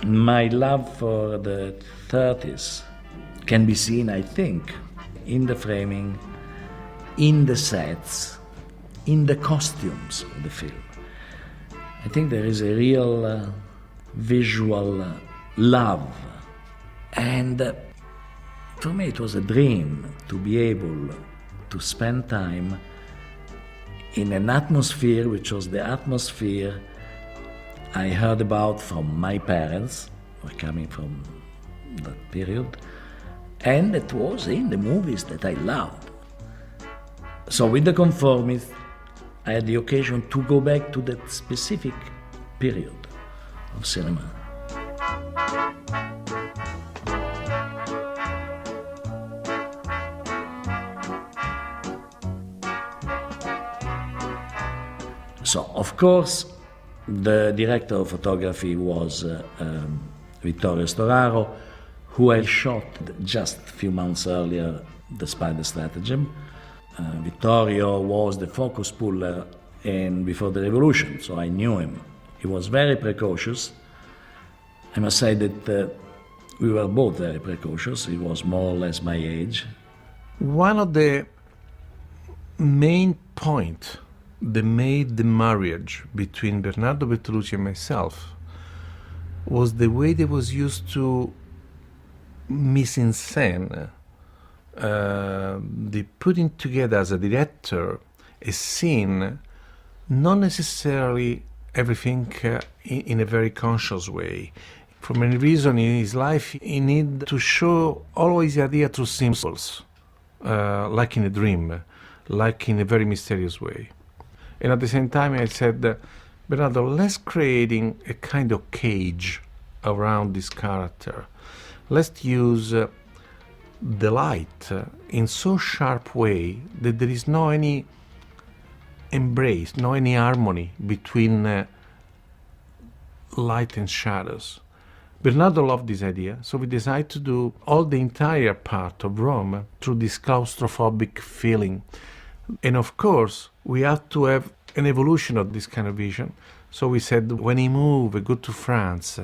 My love for the 30s can be seen, I think, in the framing, in the sets, in the costumes of the film. I think there is a real visual love. And for me it was a dream to be able to spend time in an atmosphere which was the atmosphere I heard about from my parents, who were coming from that period, and it was in the movies that I loved. So with the Conformist, I had the occasion to go back to that specific period of cinema. So, of course, the director of photography was Vittorio Storaro, who I shot just a few months earlier, The Spider Stratagem. Vittorio was the focus puller before the revolution, so I knew him. He was very precocious. I must say that we were both very precocious. He was more or less my age. One of the main points that made the marriage between Bernardo Bertolucci and myself was the way they was used to mise en scène, the putting together as a director a scene, not necessarily everything in a very conscious way. For many reasons in his life, he need to show always the idea through symbols, like in a dream, like in a very mysterious way. And at the same time, I said, Bernardo, let's creating a kind of cage around this character. Let's use the light in so sharp way that there is no any embrace, no any harmony between light and shadows. Bernardo loved this idea, so we decided to do all the entire part of Rome through this claustrophobic feeling. And of course, we have to have an evolution of this kind of vision. So we said, when he moves, we go to France,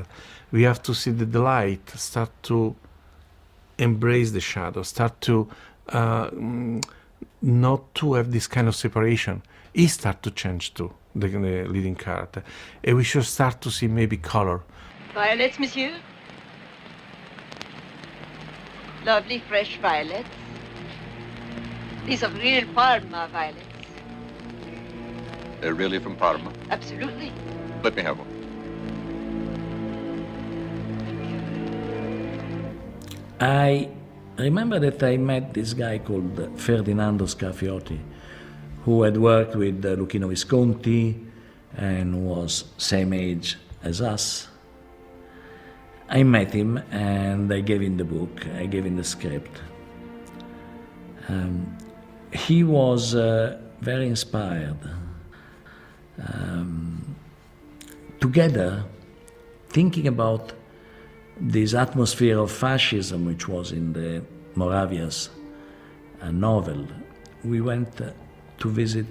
we have to see that the light start to embrace the shadow, start to not to have this kind of separation. He start to change too, the leading character. And we should start to see maybe color. Violets, monsieur. Lovely fresh violets. These are real Parma violets. They're really from Parma? Absolutely. Let me have one. I remember that I met this guy called Ferdinando Scarfiotti, who had worked with Luchino Visconti and was same age as us. I met him and I gave him the book, I gave him the script. He was very inspired. Together, thinking about this atmosphere of fascism which was in the Moravia's novel, we went to visit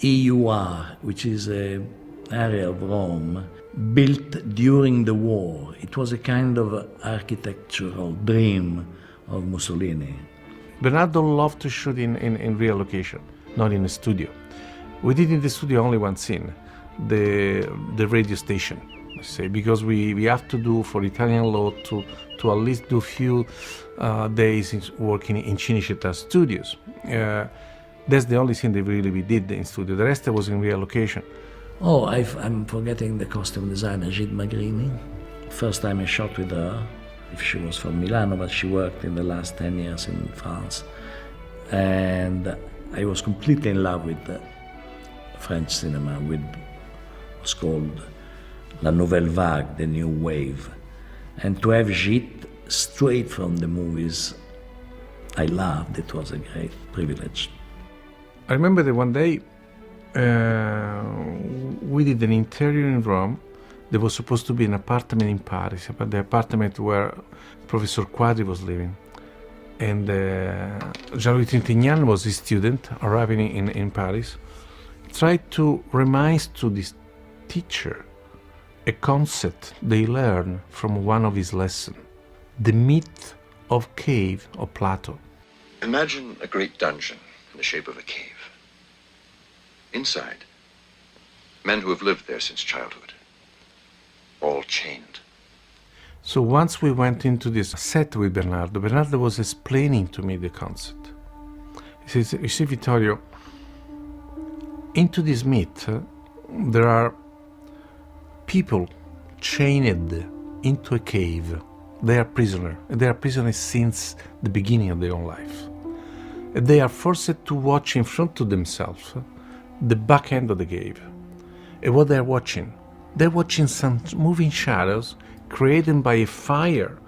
EUR, which is an area of Rome built during the war. It was a kind of architectural dream of Mussolini. Bernardo loved to shoot in real location, not in a studio. We did in the studio only one scene, the radio station, let's say, because we have to do for Italian law to at least do a few days working in Cinecittà studios. That's the only scene that really we did in studio. The rest was in real location. Oh, I'm forgetting the costume designer, Gide Magrini. First time I shot with her. She was from Milano, but she worked in the last 10 years in France. And I was completely in love with French cinema, with what's called La Nouvelle Vague, the new wave. And to have Gide straight from the movies I loved, it was a great privilege. I remember that one day we did an interior in Rome. There was supposed to be an apartment in Paris, but the apartment where Professor Quadri was living. And Jean-Louis Trintignant was his student, arriving in Paris. Tried to remind to this teacher a concept they learn from one of his lessons, the myth of cave of Plato. Imagine a great dungeon in the shape of a cave. Inside, men who have lived there since childhood, all chained. So once we went into this set with Bernardo, Bernardo was explaining to me the concept. He says, you see, Vittorio, into this myth, there are people chained into a cave. They are prisoners. They are prisoners since the beginning of their own life. And they are forced to watch in front of themselves the back end of the cave. And what they're watching some moving shadows created by a fire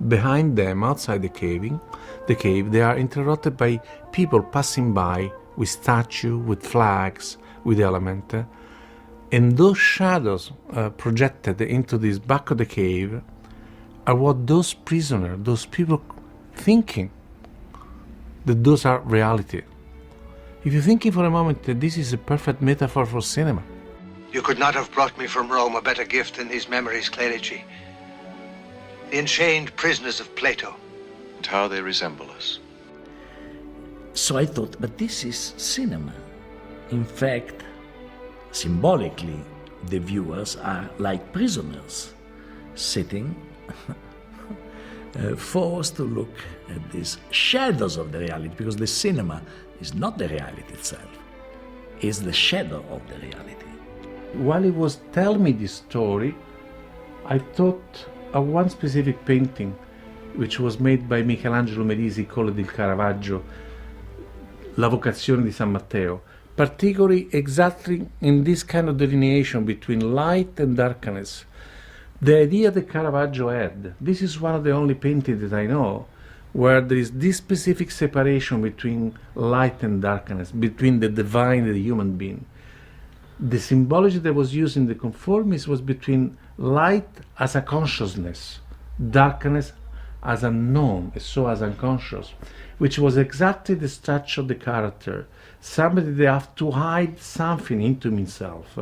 behind them outside the cave. They are interrupted by people passing by with statues, with flags, with elements. And those shadows projected into this back of the cave are what those prisoners, those people thinking that those are reality. If you're thinking for a moment that this is a perfect metaphor for cinema. You could not have brought me from Rome a better gift than these memories, Clerici. The enchained prisoners of Plato. And how they resemble us. So I thought, but this is cinema. In fact, symbolically, the viewers are like prisoners, sitting, forced to look at these shadows of the reality, because the cinema is not the reality itself, it's the shadow of the reality. While he was telling me this story, I thought of one specific painting which was made by Michelangelo Merisi called Il Caravaggio, La Vocazione di San Matteo, particularly exactly in this kind of delineation between light and darkness. The idea that Caravaggio had, this is one of the only paintings that I know where there is this specific separation between light and darkness, between the divine and the human being. The symbology that was used in the Conformist was between light as a consciousness, darkness as unknown, so as unconscious, which was exactly the structure of the character. Somebody that have to hide something into himself,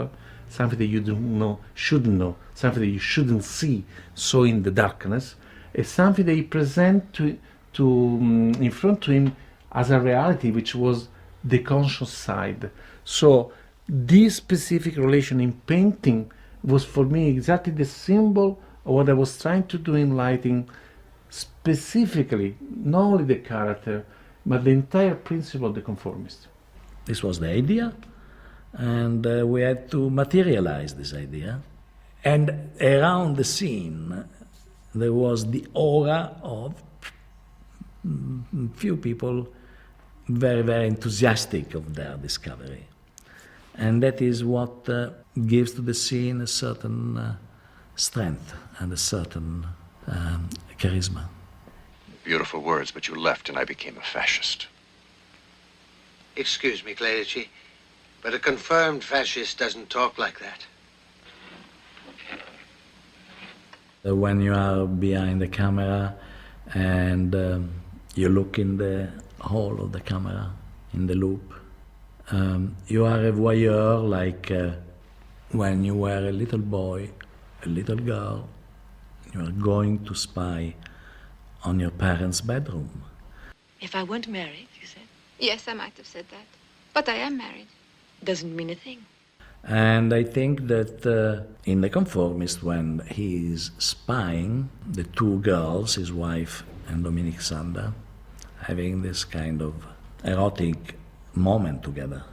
something that you don't know, shouldn't know, something that you shouldn't see, so in the darkness, is something that he present in front to him as a reality, which was the conscious side. So this specific relation in painting was for me exactly the symbol of what I was trying to do in lighting, specifically not only the character, but the entire principle of the Conformist. This was the idea, and we had to materialize this idea. And around the scene, there was the aura of few people very, very enthusiastic of their discovery. And that is what gives to the scene a certain strength and a certain charisma. Beautiful words, but you left and I became a fascist. Excuse me, Clerici, but a confirmed fascist doesn't talk like that. When you are behind the camera and you look in the hole of the camera, in the loop, you are a voyeur like when you were a little boy, a little girl, you are going to spy on your parents' bedroom. If I weren't married, you said? Yes, I might have said that. But I am married. Doesn't mean a thing. And I think that in The Conformist, when he is spying, the two girls, his wife and Dominique Sanda, having this kind of erotic moment together,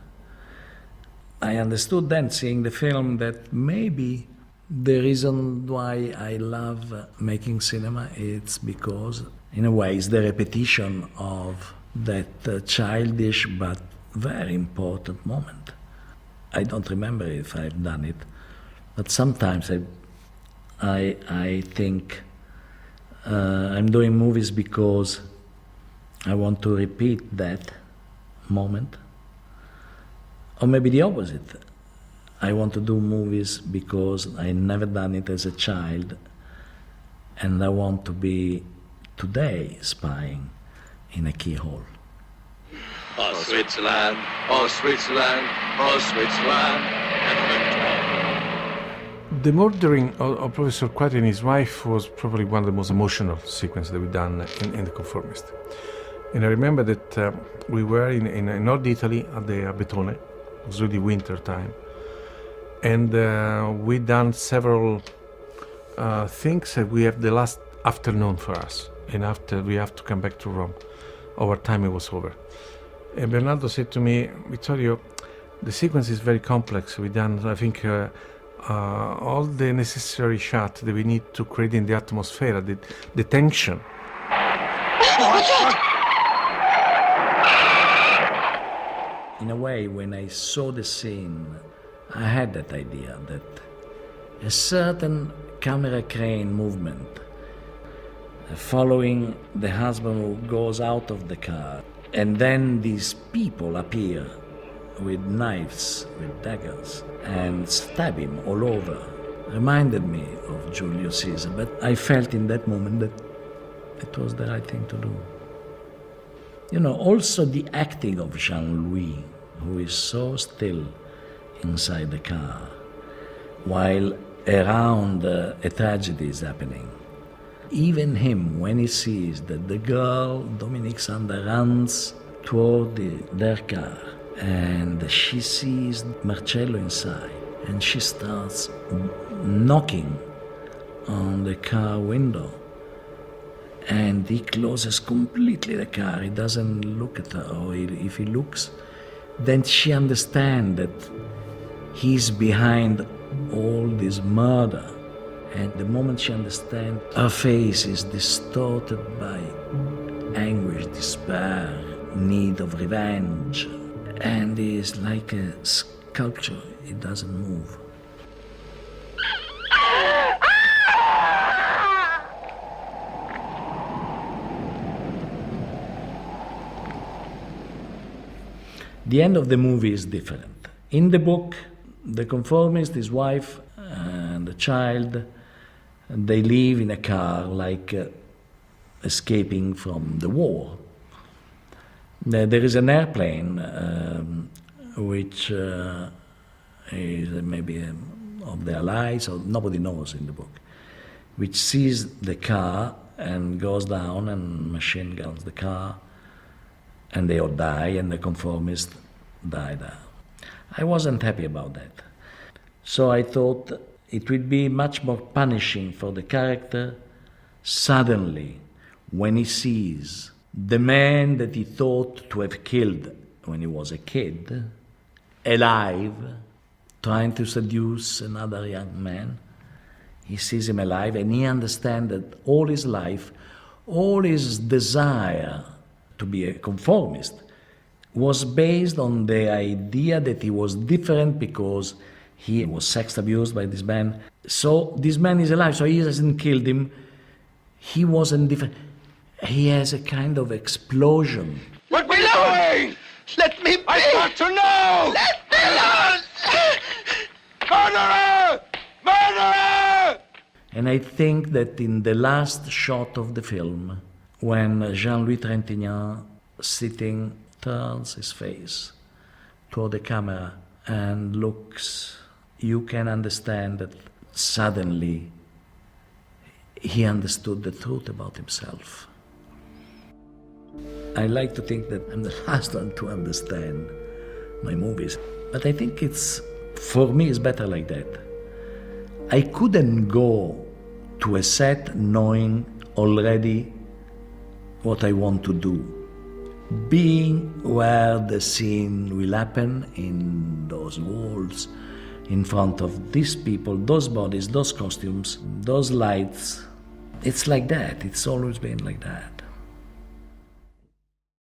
I understood then, seeing the film, that maybe the reason why I love making cinema is because, in a way, it's the repetition of that childish but very important moment. I don't remember if I've done it, but sometimes I think I'm doing movies because I want to repeat that moment, or maybe the opposite. I want to do movies because I never done it as a child, and I want to be today spying in a keyhole. Oh, Switzerland, oh, Switzerland, oh, Switzerland. The murdering of Professor Quati and his wife was probably one of the most emotional sequences that we've done in The Conformist. And I remember that we were in North Italy at the Abetone. It was really winter time. And we done several things that we have the last afternoon for us. And after we have to come back to Rome. Our time was over. And Bernardo said to me, Vittorio, the sequence is very complex. We done, I think, all the necessary shots that we need to create in the atmosphere, the tension. In a way, when I saw the scene, I had that idea that a certain camera crane movement following the husband who goes out of the car, and then these people appear with knives, with daggers, and stab him all over, reminded me of Julius Caesar. But I felt in that moment that it was the right thing to do. You know, also the acting of Jean-Louis, who is so still inside the car, while around a tragedy is happening. Even him, when he sees that the girl, Dominique Sanda, runs toward their car, and she sees Marcello inside, and she starts knocking on the car window, and he closes completely the car. He doesn't look at her, or if he looks, then she understands that he's behind all this murder. And the moment she understands, her face is distorted by anguish, despair, need of revenge. And is like a sculpture, it doesn't move. The end of the movie is different. In the book, the conformist, his wife, and the child, they live in a car like escaping from the war. There is an airplane which is maybe of the Allies, or nobody knows in the book, which sees the car and goes down and machine guns the car, and they all die, and the conformist died there. I wasn't happy about that. So I thought it would be much more punishing for the character suddenly when he sees the man that he thought to have killed when he was a kid, alive, trying to seduce another young man. He sees him alive, and he understands that all his life, all his desire to be a conformist was based on the idea that he was different because he was sex abused by this man. So this man is alive, so he hasn't killed him. He wasn't different. He has a kind of explosion. What are you doing? Let me be! I've got to know! Let me alone! Murderer! Murderer! And I think that in the last shot of the film, when Jean-Louis Trintignant sitting turns his face toward the camera and looks, you can understand that suddenly he understood the truth about himself. I like to think that I'm the last one to understand my movies, but I think for me, it's better like that. I couldn't go to a set knowing already what I want to do. Being where the scene will happen, in those walls, in front of these people, those bodies, those costumes, those lights, it's like that. It's always been like that.